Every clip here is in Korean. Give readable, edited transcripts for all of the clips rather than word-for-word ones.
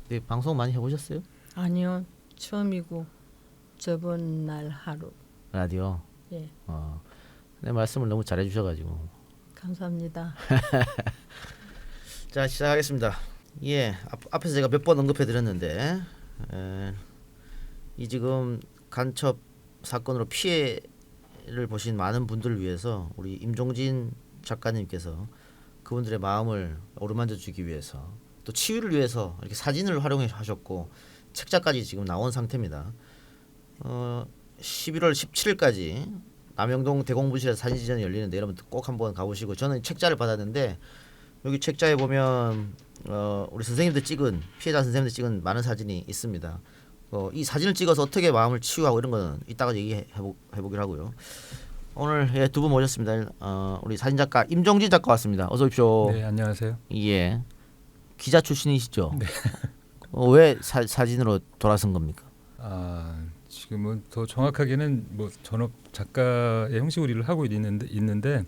네, 방송 많이 해보셨어요? 아니요, 처음이고 저번 날 하루. 라디오. 예, 내 말씀을 너무 잘해주셔가지고. 감사합니다. 자, 시작하겠습니다. 예, 앞에서 제가 몇 번 언급해드렸는데 이 지금 간첩 사건으로 피해를 보신 많은 분들을 위해서 우리 임종진 작가님께서 그분들의 마음을 어루만져 주기 위해서 또 치유를 위해서 이렇게 사진을 활용하셨고 책자까지 지금 나온 상태입니다. 11월 17일까지 남영동 대공분실에서 사진전이 열리는데 여러분 꼭 한번 가보시고, 저는 책자를 받았는데 여기 책자에 보면 우리 선생님들 찍은, 피해자 선생님들 찍은 많은 사진이 있습니다. 이 사진을 찍어서 어떻게 마음을 치유하고 이런 거는 이따가 얘기해보기로 하고요. 오늘 두 분 모셨습니다. 우리 사진작가 임종진 작가 왔습니다. 어서 오십시오. 네, 안녕하세요. 예, 기자 출신이시죠? 네. 왜 사진으로 돌아선 겁니까? 지금은 더 정확하게는 뭐 전업 작가의 형식으로 일을 하고 있는데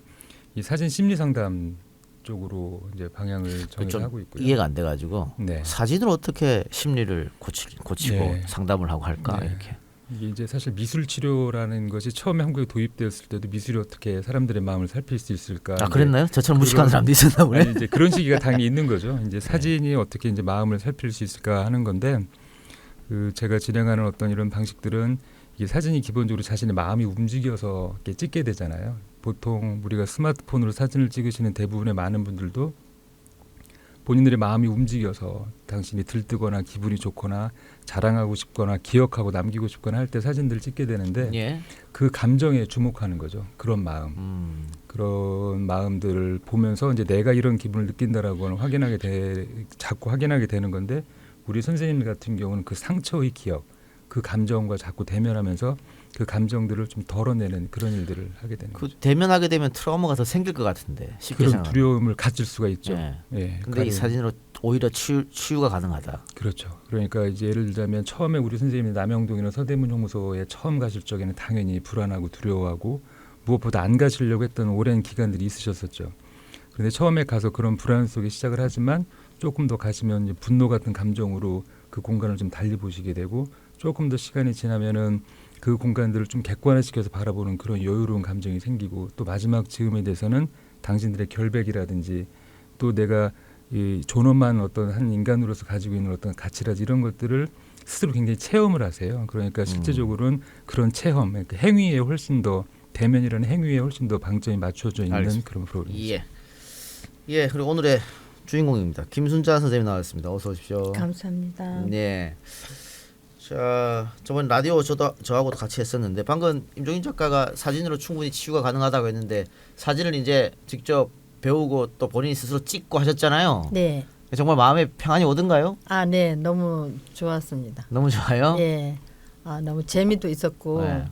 이 사진 심리 상담 쪽으로 이제 방향을 정해서 하고 있고요. 이해가 안 돼가지고 네. 사진으로 어떻게 심리를 고치고 네. 상담을 하고 할까, 네. 이렇게. 이게 이제 사실 미술 치료라는 것이 처음에 한국에 도입되었을 때도 미술이 어떻게 사람들의 마음을 살필 수 있을까? 그랬나요? 저처럼 무식한 사람도 있었나 보네. 아니, 이제 그런 시기가 당연히 있는 거죠. 이제 사진이 어떻게 이제 마음을 살필 수 있을까 하는 건데, 제가 진행하는 어떤 이런 방식들은 이게 사진이 기본적으로 자신의 마음이 움직여서 이렇게 찍게 되잖아요. 보통 우리가 스마트폰으로 사진을 찍으시는 대부분의 많은 분들도 본인들의 마음이 움직여서 당신이 들뜨거나 기분이 좋거나 자랑하고 싶거나 기억하고 남기고 싶거나 할 때 사진들을 찍게 되는데 예. 그 감정에 주목하는 거죠. 그런 마음. 그런 마음들을 보면서 이제 내가 이런 기분을 느낀다라고 자꾸 확인하게 되는 건데, 우리 선생님 같은 경우는 그 상처의 기억, 그 감정과 자꾸 대면하면서 그 감정들을 좀 덜어내는 그런 일들을 하게 되는 거죠. 대면하게 되면 트라우마가 더 생길 것 같은데, 쉽게 그런 생각하면. 두려움을 가질 수가 있죠. 예. 근데 이 사진으로 오히려 치유가 가능하다. 그렇죠. 그러니까 이제 예를 들자면 처음에 우리 선생님이 남영동이나 서대문 형무소에 처음 가실 적에는 당연히 불안하고 두려워하고 무엇보다 안 가시려고 했던 오랜 기간들이 있으셨었죠. 그런데 처음에 가서 그런 불안 속에 시작을 하지만 조금 더 가시면 이제 분노 같은 감정으로 그 공간을 좀 달리 보시게 되고, 조금 더 시간이 지나면은 그 공간들을 좀 객관화시켜서 바라보는 그런 여유로운 감정이 생기고, 또 마지막 즈음에 대해서는 당신들의 결백이라든지 또 내가 이 존엄한 어떤 한 인간으로서 가지고 있는 어떤 가치라든지 이런 것들을 스스로 굉장히 체험을 하세요. 그러니까 실제적으로는 그런 체험, 그러니까 행위에 훨씬 더, 대면이라는 행위에 훨씬 더 방점이 맞춰져 있는 알겠습니다. 그런 프로그램이죠. 예. 그리고 오늘의 주인공입니다. 김순자 선생님 나왔습니다. 어서 오십시오. 감사합니다. 네. 자, 저번 라디오 저하고도 같이 했었는데 방금 임종인 작가가 사진으로 충분히 치유가 가능하다고 했는데, 사진을 이제 직접 배우고 또 본인이 스스로 찍고 하셨잖아요. 네. 정말 마음에 평안이 오던가요? 네, 너무 좋았습니다. 너무 좋아요. 예, 너무 재미도 있었고, 네.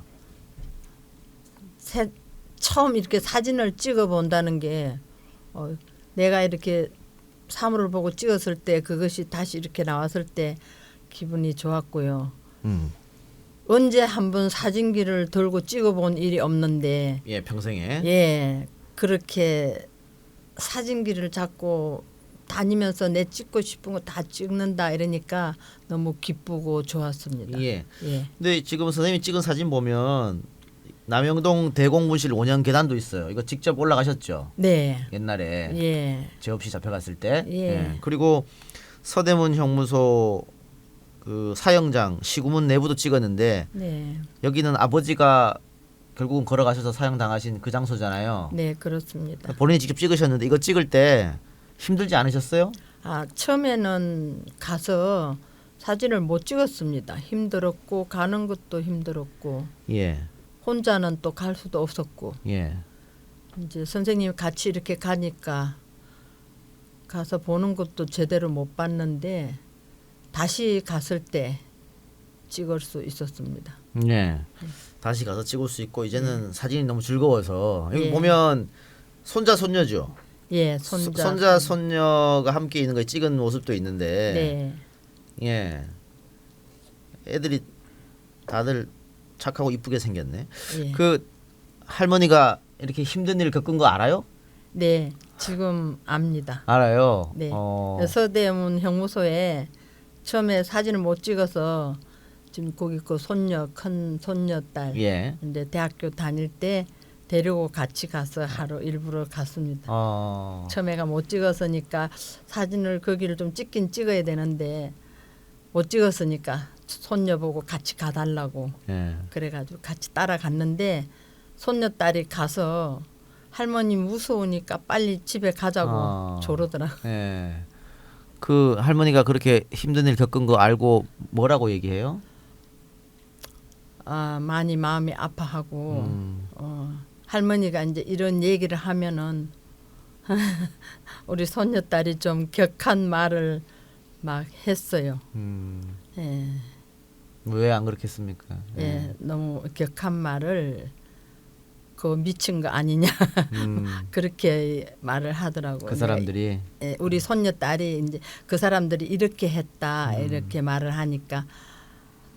처음 이렇게 사진을 찍어 본다는 게 내가 이렇게 사물을 보고 찍었을 때 그것이 다시 이렇게 나왔을 때 기분이 좋았고요. 언제 한번 사진기를 들고 찍어본 일이 없는데, 예, 평생에. 예, 그렇게 사진기를 잡고 다니면서 내 찍고 싶은 거 다 찍는다 이러니까 너무 기쁘고 좋았습니다. 예. 예. 근데 지금 선생님이 찍은 사진 보면 남영동 대공분실 5년 계단도 있어요. 이거 직접 올라가셨죠? 네. 옛날에 예. 죄 없이 잡혀갔을 때. 예. 그리고 서대문 형무소 그 사형장 시구문 내부도 찍었는데, 네. 여기는 아버지가 결국은 걸어가셔서 사형당하신 그 장소잖아요. 네, 그렇습니다. 본인이 직접 찍으셨는데 이거 찍을 때 힘들지 않으셨어요? 처음에는 가서 사진을 못 찍었습니다. 힘들었고 가는 것도 힘들었고, 예. 혼자는 또 갈 수도 없었고, 예. 이제 선생님이 같이 이렇게 가니까 가서 보는 것도 제대로 못 봤는데 다시 갔을 때 찍을 수 있었습니다. 네. 다시 가서 찍을 수 있고, 이제는 사진이 너무 즐거워서 여기 예. 보면 손자 손녀죠. 예, 손자 손녀가 함께 있는 거 찍은 모습도 있는데, 네. 예. 애들이 다들 착하고 이쁘게 생겼네. 예. 그 할머니가 이렇게 힘든 일 겪은 거 알아요? 네, 지금 압니다. 알아요. 네. 서대문 형무소에 처음에 사진을 못 찍어서 지금 거기 그 손녀 큰 손녀 딸 예. 근데 대학교 다닐 때 데리고 같이 가서 하루 일부러 갔습니다. 처음에가 못 찍었으니까 사진을 거기를 좀 찍긴 찍어야 되는데 못 찍었으니까 손녀 보고 같이 가달라고 예. 그래가지고 같이 따라갔는데 손녀 딸이 가서 할머니 무서우니까 빨리 집에 가자고 조르더라고. 예. 그 할머니가 그렇게 힘든 일 겪은 거 알고 뭐라고 얘기해요? 아 많이 마음이 아파하고 할머니가 이제 이런 얘기를 하면은 우리 손녀 딸이 좀 격한 말을 막 했어요. 예. 왜 안 그렇겠습니까? 예, 너무 격한 말을 그 미친 거 아니냐 그렇게 말을 하더라고요. 그 사람들이 예, 우리 손녀 딸이 이제 그 사람들이 이렇게 했다 이렇게 말을 하니까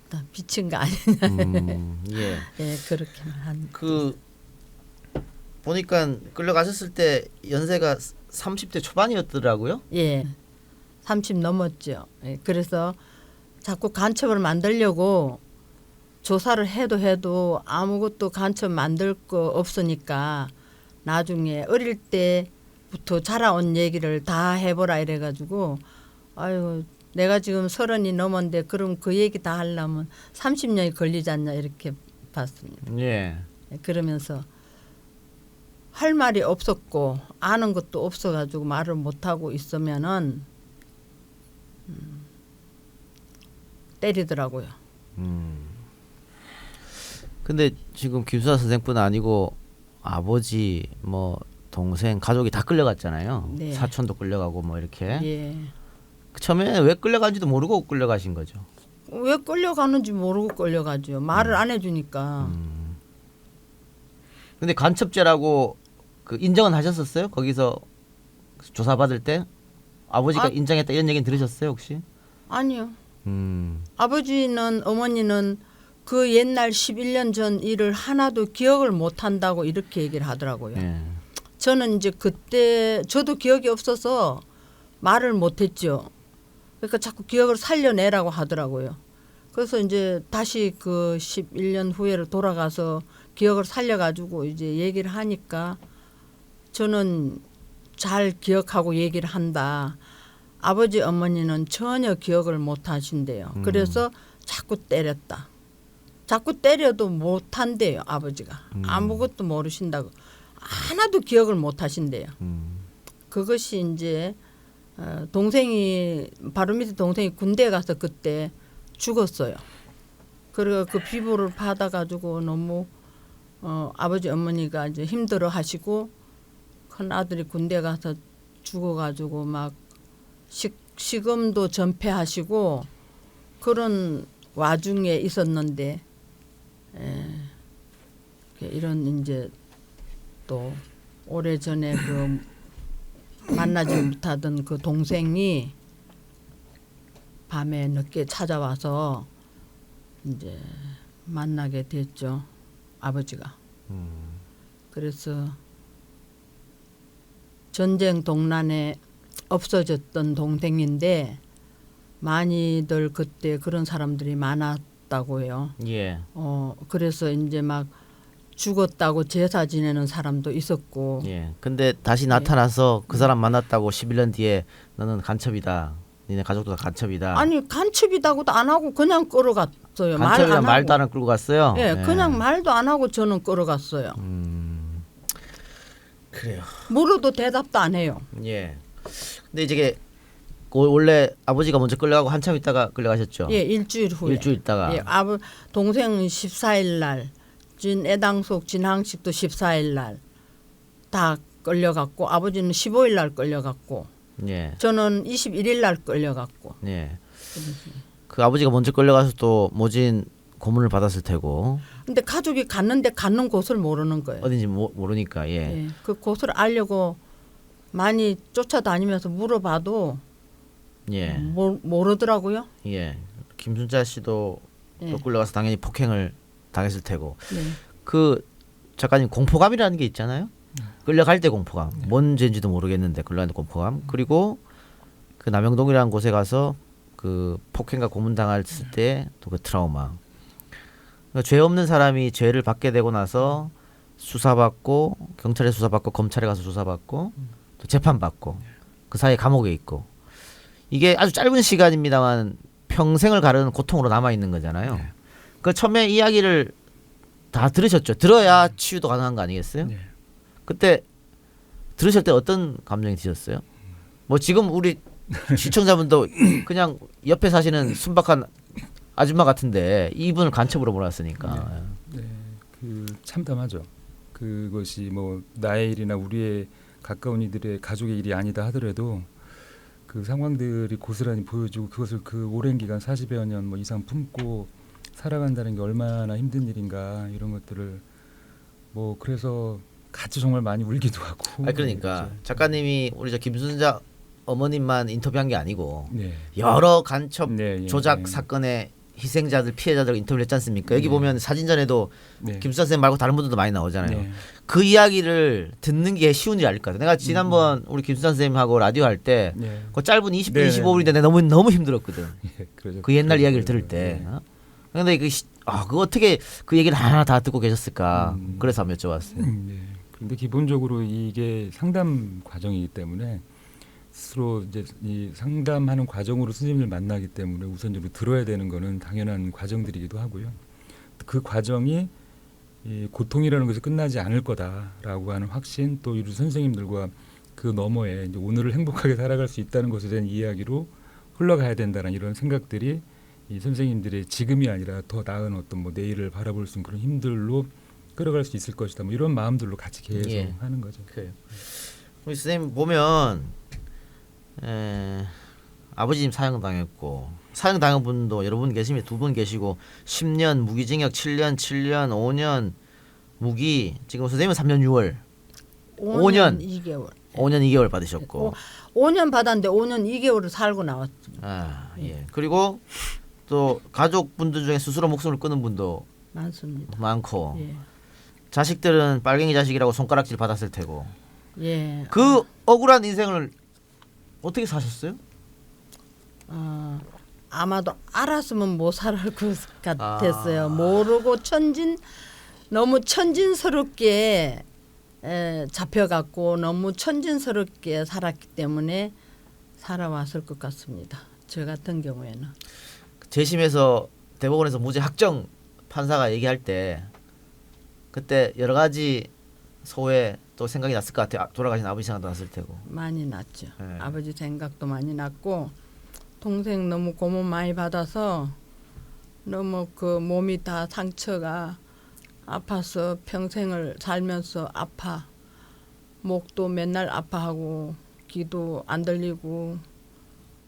나 미친 거 아니냐. 예. 예, 그렇게 한. 그 보니까 끌려가셨을 때 연세가 30대 초반이었더라고요. 예, 30 넘었죠. 예, 그래서 자꾸 간첩을 만들려고 조사를 해도 아무것도 간첩 만들 거 없으니까 나중에 어릴 때부터 자라온 얘기를 다 해보라 이래가지고 아유 내가 지금 30이 넘었는데 그럼 그 얘기 다 하려면 30년이 걸리지 않냐 이렇게 봤습니다. 예. 그러면서 할 말이 없었고 아는 것도 없어가지고 말을 못하고 있으면은 때리더라고요. 근데 지금 김수아 선생뿐 아니고 아버지 뭐 동생 가족이 다 끌려갔잖아요. 네. 사촌도 끌려가고 뭐 이렇게. 예. 처음에 왜 끌려간지도 모르고 끌려가신 거죠. 왜 끌려가는지 모르고 끌려가죠. 말을 안 해주니까. 근데 간첩죄라고 그 인정은 하셨었어요? 거기서 조사받을 때 아버지가 인정했다 이런 얘기는 들으셨어요 혹시? 아니요. 아버지는 어머니는 그 옛날 11년 전 일을 하나도 기억을 못 한다고 이렇게 얘기를 하더라고요. 예. 저는 이제 그때 저도 기억이 없어서 말을 못 했죠. 그러니까 자꾸 기억을 살려내라고 하더라고요. 그래서 이제 다시 그 11년 후에를 돌아가서 기억을 살려가지고 이제 얘기를 하니까 저는 잘 기억하고 얘기를 한다. 아버지 어머니는 전혀 기억을 못 하신대요. 그래서 자꾸 때렸다. 자꾸 때려도 못 한대요. 아버지가. 아무것도 모르신다고. 하나도 기억을 못 하신대요. 그것이 이제 동생이 바로 밑에 동생이 군대에 가서 그때 죽었어요. 그리고 그 비보를 받아가지고 너무 아버지 어머니가 이제 힘들어하시고 큰 아들이 군대 가서 죽어가지고 막 시금도 전폐하시고 그런 와중에 있었는데 이런 이제 또 오래전에 그 만나지 못하던 그 동생이 밤에 늦게 찾아와서 이제 만나게 됐죠. 아버지가. 그래서 전쟁 동란에 없어졌던 동생인데 많이들 그때 그런 사람들이 많았다고요. 예. 그래서 이제 막 죽었다고 제사 지내는 사람도 있었고. 예. 근데 다시 나타나서 그 사람 만났다고 11년 뒤에 너는 간첩이다. 니네 가족도 다 간첩이다. 아니 간첩이다고도 안 하고 그냥 끌어갔어요. 간첩이란 말도 안 하고 끌고 갔어요. 예, 그냥 말도 안 하고 저는 끌어갔어요. 그래요. 물어도 대답도 안 해요. 예. 근데 이제 원래 아버지가 먼저 끌려가고 한참 있다가 끌려가셨죠. 예, 일주일 후에. 일주일 있다가. 예, 동생은 14일 날, 애당숙 진항식도 14일 날 다 끌려갔고 아버지는 15일 날 끌려갔고 예. 저는 21일 날 끌려갔고. 예. 그 아버지가 먼저 끌려가서 또 모진 고문을 받았을 테고. 근데 가족이 갔는데 가는 곳을 모르는 거예요. 어딘지 모르니까. 예. 예, 그 곳을 알려고 많이 쫓아다니면서 물어봐도 예. 모르더라고요. 예. 김순자 씨도 예. 또 끌려가서 당연히 폭행을 당했을 테고. 네. 그 작가님 공포감이라는 게 있잖아요. 끌려갈 때 공포감. 뭔 죄인지도 모르겠는데 끌려가는 공포감. 그리고 그 남영동이라는 곳에 가서 그 폭행과 고문당했을 때 또 그 트라우마. 그러니까 죄 없는 사람이 죄를 받게 되고 나서 수사받고 경찰에 수사받고 검찰에 가서 수사받고 또 재판받고 그 사이에 감옥에 있고 이게 아주 짧은 시간입니다만 평생을 가르는 고통으로 남아 있는 거잖아요. 네. 그 처음에 이야기를 다 들으셨죠. 들어야 치유도 가능한 거 아니겠어요? 네. 그때 들으실 때 어떤 감정이 드셨어요? 뭐 지금 우리 시청자분도 그냥 옆에 사시는 순박한 아줌마 같은데 이분을 간첩으로 몰았으니까. 네, 그 참담하죠. 그것이 뭐 나의 일이나 우리의 가까운 이들의 가족의 일이 아니다 하더라도 그 상황들이 고스란히 보여주고 그것을 그 오랜 기간 40여 년 뭐 이상 품고 살아간다는 게 얼마나 힘든 일인가 이런 것들을 뭐 그래서 같이 정말 많이 울기도 하고. 아니 그러니까 작가님이 우리 저 김순자 어머님만 인터뷰한 게 아니고 네. 여러 간첩 네, 예, 조작 네. 사건의 희생자들 피해자들 인터뷰를 했지 않습니까? 여기 네. 보면 사진전에도 네. 김순자 선생님 말고 다른 분들도 많이 나오잖아요. 네. 그 이야기를 듣는 게 쉬운 일이 아닐 것 같아요. 내가 지난번 우리 김순자 선생님하고 라디오 할 때 네. 그 짧은 20분, 네, 25분인데 내가 너무 힘들었거든. 예, 그러죠. 그 옛날 그러죠. 이야기를 들을 때. 네. 어? 근데 그 어떻게 그 얘기를 하나 다 듣고 계셨을까? 그래서 한번 여쭤봤어요. 네. 그런데 기본적으로 이게 상담 과정이기 때문에 스스로 이제 이 상담하는 과정으로 선생님을 만나기 때문에 우선적으로 들어야 되는 거는 당연한 과정들이기도 하고요. 그 과정이 이 고통이라는 것이 끝나지 않을 거다라고 하는 확신 또 우리 선생님들과 그 너머에 이제 오늘을 행복하게 살아갈 수 있다는 것에 대한 이야기로 흘러가야 된다는 이런 생각들이 이 선생님들의 지금이 아니라 더 나은 어떤 뭐 내일을 바라볼 수 있는 그런 힘들로 끌어갈 수 있을 것이다. 뭐 이런 마음들로 같이 계속 예. 하는 거죠. 그래요. 우리 선생님 보면 아버지님 사형당했고 사형당한 분도 여러분 계시면 두 분 계시고 10년 무기징역 7년 5년 무기 지금 선생님은 3년 6월 5년 2개월. 5년 2개월 받으셨고 5년 받았는데 5년 2개월을 살고 나왔습니다. 아, 예. 그리고 또 가족분들 중에 스스로 목숨을 끊은 분도 많습니다. 많고 예. 자식들은 빨갱이 자식이라고 손가락질 받았을 테고 예. 그 억울한 인생을 어떻게 사셨어요? 아마도 알았으면 못 살을 것 같았어요. 아. 모르고 너무 천진스럽게 잡혀갖고 너무 천진스럽게 살았기 때문에 살아왔을 것 같습니다. 저 같은 경우에는. 재심에서 대법원에서 무죄 확정 판사가 얘기할 때 그때 여러 가지 소회 또 생각이 났을 것 같아요. 돌아가신 아버지 생각도 났을 테고. 많이 났죠. 네. 아버지 생각도 많이 났고 동생 너무 고문 많이 받아서 너무 그 몸이 다 상처가 아파서 평생을 살면서 아파. 목도 맨날 아파하고 귀도 안 들리고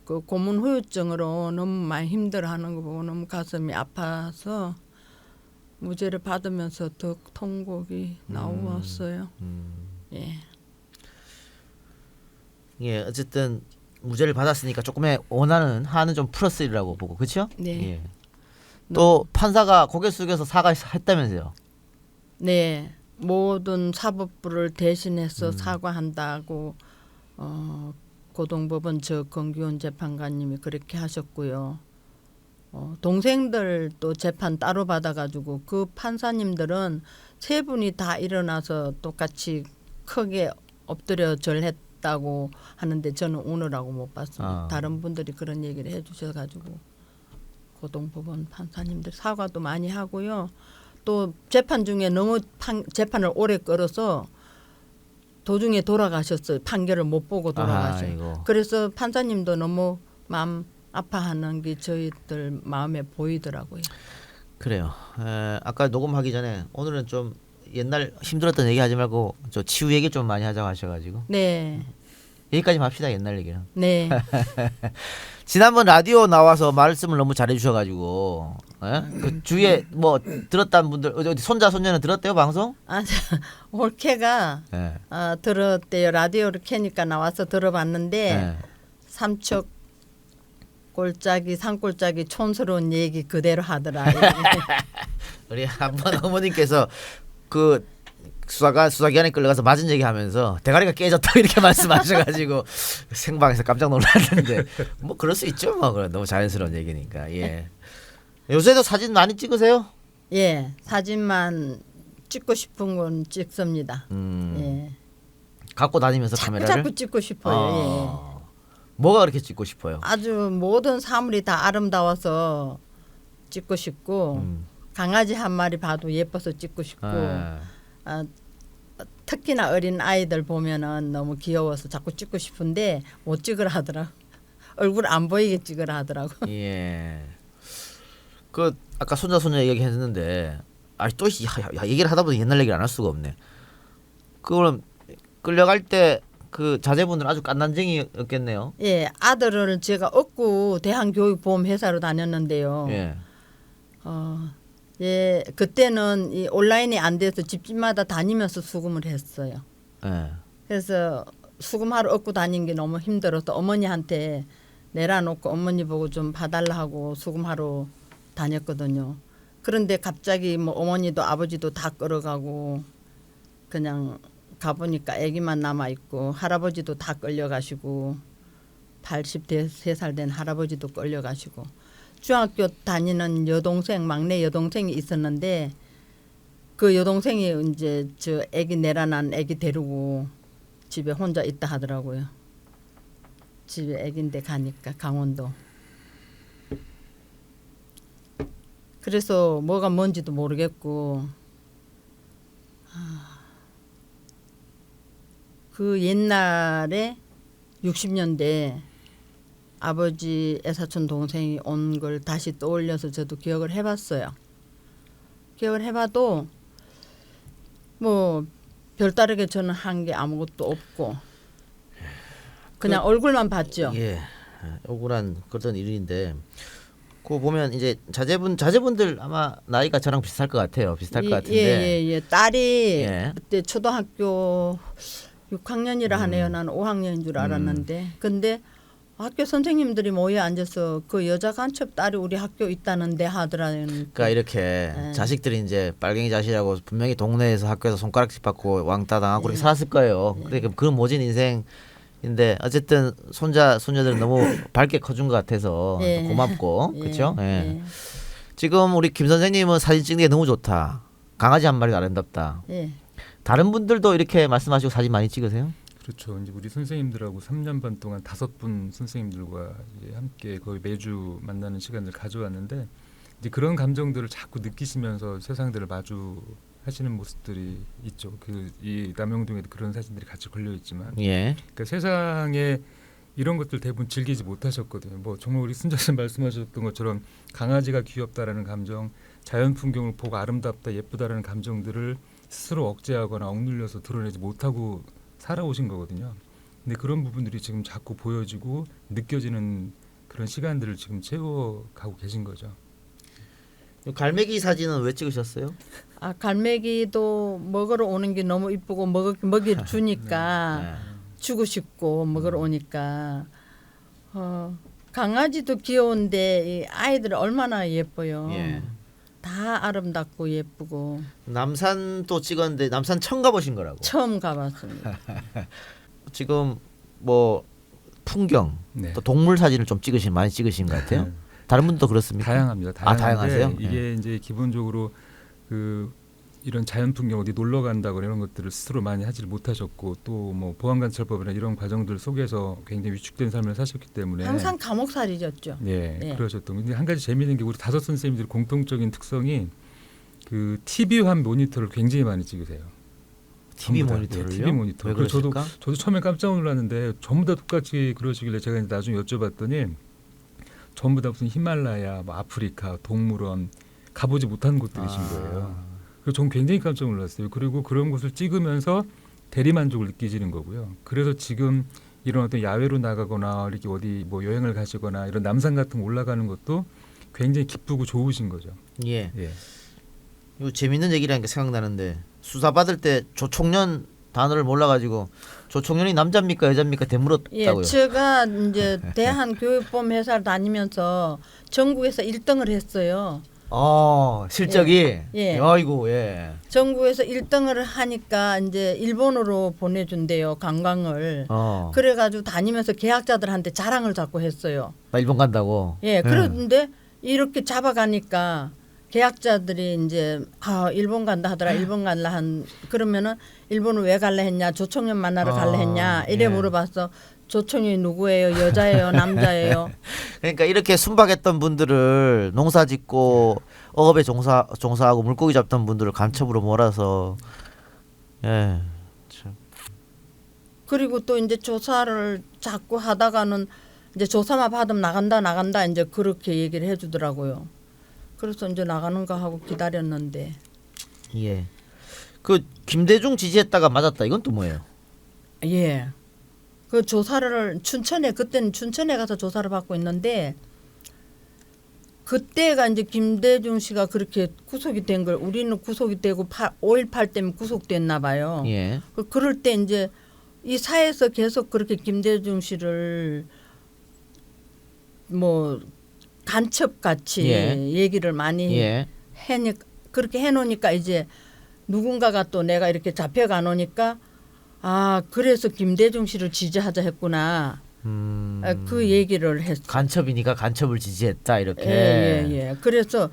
그 고문 후유증으로 너무 많이 힘들어하는 거 보고 너무 가슴이 아파서 무죄를 받으면서 더 통곡이 나왔어요. 예. 예, 어쨌든 무죄를 받았으니까 조금의 원하는 한은 좀 풀었으리라고 보고 그렇죠? 네. 예. 또 판사가 고개 숙여서 사과했다면서요? 네, 모든 사법부를 대신해서 사과한다고 고등법원 저 권기훈 재판관님이 그렇게 하셨고요. 동생들 또 재판 따로 받아가지고 그 판사님들은 세 분이 다 일어나서 똑같이 크게 엎드려 절했다고 하는데 저는 오늘하고 못 봤습니다. 아. 다른 분들이 그런 얘기를 해주셔가지고 고등법원 판사님들 사과도 많이 하고요. 또 재판 중에 너무 재판을 오래 끌어서 도중에 돌아가셨어요. 판결을 못 보고 돌아가셔요. 아이고. 그래서 판사님도 너무 마음 아파하는 게 저희들 마음에 보이더라고요. 그래요. 아까 녹음하기 전에 오늘은 좀 옛날 힘들었던 얘기 하지 말고 저 치유 얘기 좀 많이 하자고 하셔가지고 네, 여기까지 합시다. 옛날 얘기는. 네. 지난번 라디오 나와서 말씀을 너무 잘해주셔가지고 그 주위에 뭐 들었다는 분들 어디 손자 손녀는 들었대요 방송? 아, 올케가 네. 들었대요. 라디오를 켜니까 나와서 들어봤는데 네. 삼척 골짜기 산골짜기 촌스러운 얘기 그대로 하더라. 우리 한번 어머님께서 그 수사기관에 끌려가서 맞은 얘기하면서 대가리가 깨졌다 이렇게 말씀하셔가지고 생방에서 깜짝 놀랐는데 뭐 그럴 수 있죠. 뭐 그건 너무 자연스러운 얘기니까. 예. 요새도 사진 많이 찍으세요? 예, 사진만 찍고 싶은 건 찍습니다. 예. 갖고 다니면서 카메라를 자꾸 찍고 싶어요. 예. 뭐가 그렇게 찍고 싶어요? 아주 모든 사물이 다 아름다워서 찍고 싶고 강아지 한 마리 봐도 예뻐서 찍고 싶고 아, 특히나 어린 아이들 보면은 너무 귀여워서 자꾸 찍고 싶은데 못 찍으라 하더라고. 얼굴 안 보이게 찍으라 하더라고. 예. 그 아까 손자 얘기했는데 또 얘기를 하다 보니 옛날 얘기를 안 할 수가 없네. 그럼 끌려갈 때 그 자제분들 아주 깐난쟁이였겠네요. 예, 아들을 제가 얻고 대한교육보험회사로 다녔는데요. 예. 예, 그때는 이 온라인이 안 돼서 집집마다 다니면서 수금을 했어요. 예. 그래서 수금하러 얻고 다닌 게 너무 힘들어서 어머니한테 내려놓고 어머니 보고 좀 봐달라 하고 수금하러 다녔거든요. 그런데 갑자기 뭐 어머니도 아버지도 다 끌어가고 그냥 가보니까 아기만 남아있고 할아버지도 다 끌려가시고 83살 된 할아버지도 끌려가시고 중학교 다니는 여동생 막내 여동생이 있었는데 그 여동생이 이제 저 아기 내려난 아기 데리고 집에 혼자 있다 하더라고요. 집에 아기인데 가니까 강원도. 그래서 뭐가 뭔지도 모르겠고 그 옛날에 60년대 아버지 애사촌 동생이 온 걸 다시 떠올려서 저도 기억을 해봤어요. 기억을 해봐도 뭐 별다르게 저는 한 게 아무것도 없고 그냥 얼굴만 봤죠. 예. 억울한 그런 일인데 그거 보면 이제 자제분들 아마 나이가 저랑 비슷할 것 같아요. 비슷할 것 같은데. 예. 딸이 예. 그때 초등학교 6학년이라 하네요. 나는 5학년인 줄 알았는데. 근데 학교 선생님들이 모여 앉아서 그 여자 간첩 딸이 우리 학교 있다는데 하더라는. 그러니까 이렇게 자식들이 이제 빨갱이 자식이라고 분명히 동네에서 학교에서 손가락질 받고 왕따 당하고 그렇게 살았을 거예요. 그러니까 그런 모진 인생인데 어쨌든 손녀들은 너무 밝게 커준 것 같아서 고맙고 그렇죠. 예. 지금 우리 김 선생님은 사진 찍는 게 너무 좋다. 강아지 한 마리가 아름답다. 예. 다른 분들도 이렇게 말씀하시고 사진 많이 찍으세요? 그렇죠. 이제 우리 선생님들하고 3년 반 동안 5분 선생님들과 이제 함께 거의 매주 만나는 시간을 가져왔는데 이제 그런 감정들을 자꾸 느끼시면서 세상들을 마주하시는 모습들이 있죠. 이 남영동에도 그런 사진들이 같이 걸려 있지만, 예. 그러니까 세상에 이런 것들 대부분 즐기지 못하셨거든요. 뭐 정말 우리 순자님 말씀하셨던 것처럼 강아지가 귀엽다라는 감정, 자연 풍경을 보고 아름답다, 예쁘다라는 감정들을 스스로 억제하거나 억눌려서 드러내지 못하고 살아오신 거거든요. 근데 그런 부분들이 지금 자꾸 보여지고 느껴지는 그런 시간들을 지금 채워가고 계신 거죠. 갈매기 사진은 왜 찍으셨어요? 아 갈매기도 먹으러 오는 게 너무 이쁘고 먹이를 주니까 주고 싶고 먹으러 오니까 강아지도 귀여운데 이 아이들 얼마나 예뻐요. 예. 다 아름답고 예쁘고. 남산도 찍었는데 남산 처음 가보신 거라고? 처음 가봤습니다. 지금 뭐 풍경 네. 또 동물 사진을 좀 많이 찍으신 것 같아요. 다른 분도 그렇습니까? 다양합니다. 다양하세요? 이게 이제 기본적으로 이런 자연 풍경 어디 놀러 간다거나 이런 것들을 스스로 많이 하지 못하셨고 또 뭐 보안관찰법이나 이런 과정들 속에서 굉장히 위축된 삶을 사셨기 때문에 항상 감옥살이였죠. 네. 그러셨던. 근데 한 가지 재미있는 게 우리 5 선생님들 공통적인 특성이 그 TV환 모니터를 굉장히 많이 찍으세요. TV 모니터를요? TV 모니터. 왜 그래서 그러실까? 저도 처음에 깜짝 놀랐는데 전부 다 똑같이 그러시길래 제가 이제 나중에 여쭤봤더니 전부 다 무슨 히말라야, 뭐 아프리카, 동물원 가보지 못한 곳들이신 거예요. 그래서 저는 굉장히 깜짝 놀랐어요. 그리고 그런 곳을 찍으면서 대리만족을 느끼시는 거고요. 그래서 지금 이런 어떤 야외로 나가거나 이렇게 어디 뭐 여행을 가시거나 이런 남산 같은 거 올라가는 것도 굉장히 기쁘고 좋으신 거죠. 예. 예. 이거 재밌는 얘기라는 게 생각나는데 수사 받을 때 조총련 단어를 몰라가지고 조총련이 남자입니까 여자입니까 되물었다고요. 예, 제가 이제 대한교육보험회사를 다니면서 전국에서 1등을 했어요. 실적이. 예. 아이고 예. 전국에서 1등을 하니까 이제 일본으로 보내준대요 관광을. 그래가지고 다니면서 계약자들한테 자랑을 자꾸 했어요. 나 일본 간다고. 예, 그런데 이렇게 잡아가니까 계약자들이 이제 일본 간다 하더라. 일본 갈라 그러면은 일본을 왜 갈라 했냐? 조총련 만나러 갈라 했냐? 이래 예. 물어봤어. 조총이 누구예요? 여자예요? 남자예요? 그러니까 이렇게 순박했던 분들을 농사짓고 어업에 종사하고 물고기 잡던 분들을 간첩으로 몰아서 예. 참. 그리고 또 이제 조사를 자꾸 하다가는 이제 조사만 받으면 나간다 이제 그렇게 얘기를 해주더라고요. 그래서 이제 나가는 거 하고 기다렸는데. 예. 그 김대중 지지했다가 맞았다. 이건 또 뭐예요? 예. 그 조사를 그때는 춘천에 가서 조사를 받고 있는데 그때가 이제 김대중 씨가 그렇게 구속이 된 걸 우리는 구속이 되고 5.18 때문에 구속됐나 봐요. 예. 그럴 때 이제 이 사회에서 계속 그렇게 김대중 씨를 뭐 간첩같이 얘기를 많이 그렇게 해놓으니까 이제 누군가가 또 내가 이렇게 잡혀가 놓으니까 그래서 김대중 씨를 지지하자 했구나. 그 얘기를 했어. 간첩이니까 간첩을 지지했다 이렇게. 예. 그래서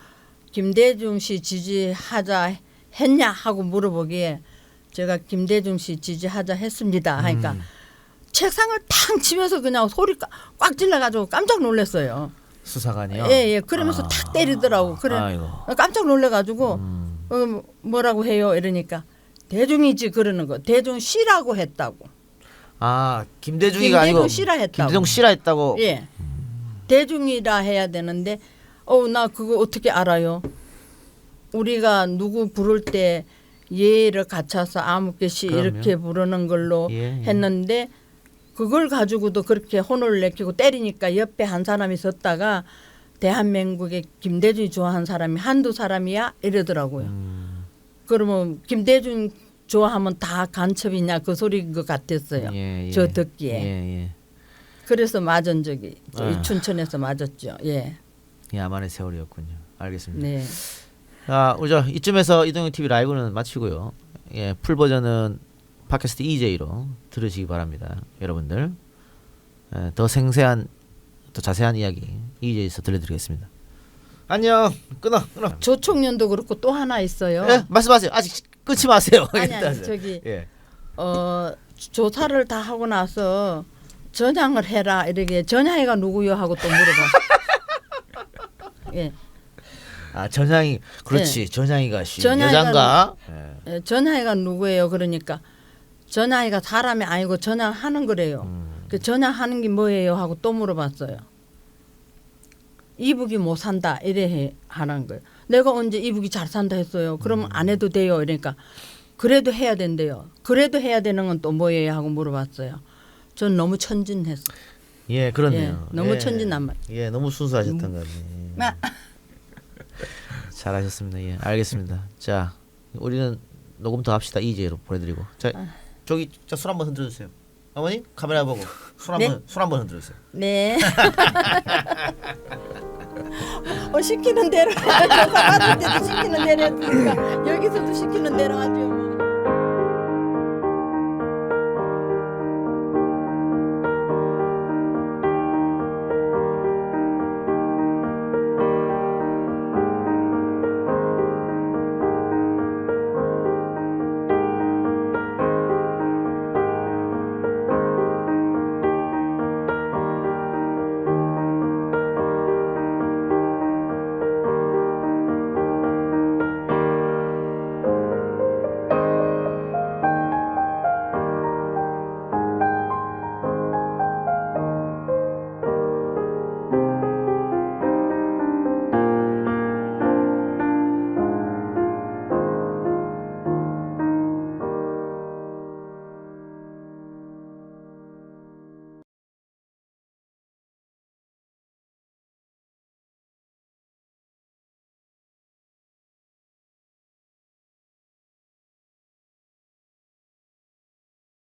김대중 씨 지지하자 했냐 하고 물어보기에 제가 김대중 씨 지지하자 했습니다 하니까 책상을 탕 치면서 그냥 소리 꽉 질러가지고 깜짝 놀랐어요. 수사관이요? 예. 그러면서 탁 때리더라고. 그래. 아이고. 깜짝 놀래가지고 뭐라고 해요 이러니까 대중이지 그러는 거. 대중 씨라고 했다고. 김대중이가 아니고 김대중 씨라 했다고. 김대중 씨라 했다고. 예. 대중이라 해야 되는데 나 그거 어떻게 알아요? 우리가 누구 부를 때 예를 갖춰서 아무개씨 이렇게 부르는 걸로 했는데 그걸 가지고도 그렇게 혼을 내키고 때리니까 옆에 한 사람이 섰다가 대한민국에 김대중이 좋아하는 사람이 한두 사람이야 이러더라고요. 그러면 김대중 좋아하면 다 간첩이냐 그 소리인 것 같았어요. 저 듣기에. 그래서 맞은 적이 이 춘천에서 맞았죠. 예. 야만의 세월이었군요. 알겠습니다. 네. 우리 이쯤에서 이동형 TV 라이브는 마치고요. 예, 풀 버전은 팟캐스트 EJ로 들으시기 바랍니다. 여러분들 더 생생한 더 자세한 이야기 EJ에서 들려드리겠습니다. 안녕. 끊어. 조총련도 그렇고 또 하나 있어요. 예, 말씀하세요. 아직 끊지 마세요. 아니 저기 조사를 다 하고 나서 전향을 해라 이렇게 전향이가 누구요 하고 또 물어봐. 예. 전향이 그렇지. 전향이가 씨 여잔가? 전향이가 누구예요? 그러니까 전향이가 사람이 아니고 전향하는 거래요. 그 전향하는 게 뭐예요? 하고 또 물어봤어요. 이북이 못 산다 이래 하는 거예요. 내가 언제 이북이 잘 산다 했어요. 그러면 안 해도 돼요. 그러니까 그래도 해야 된대요. 그래도 해야 되는 건 또 뭐예요? 하고 물어봤어요. 전 너무 천진했어. 예, 그렇네요. 너무 천진난말. 예, 너무 순수하셨던 거지. 잘하셨습니다. 예, 알겠습니다. 자, 우리는 녹음 더 합시다. EJ로 보내드리고. 자, 저기 술 한번 흔들어 주세요. 어머니 카메라 보고 술 한번 흔들어 주세요. 네. 시키는 대로 조사 받을 때도 시키는 대로 했으니까 여기서도 시키는 대로 하죠.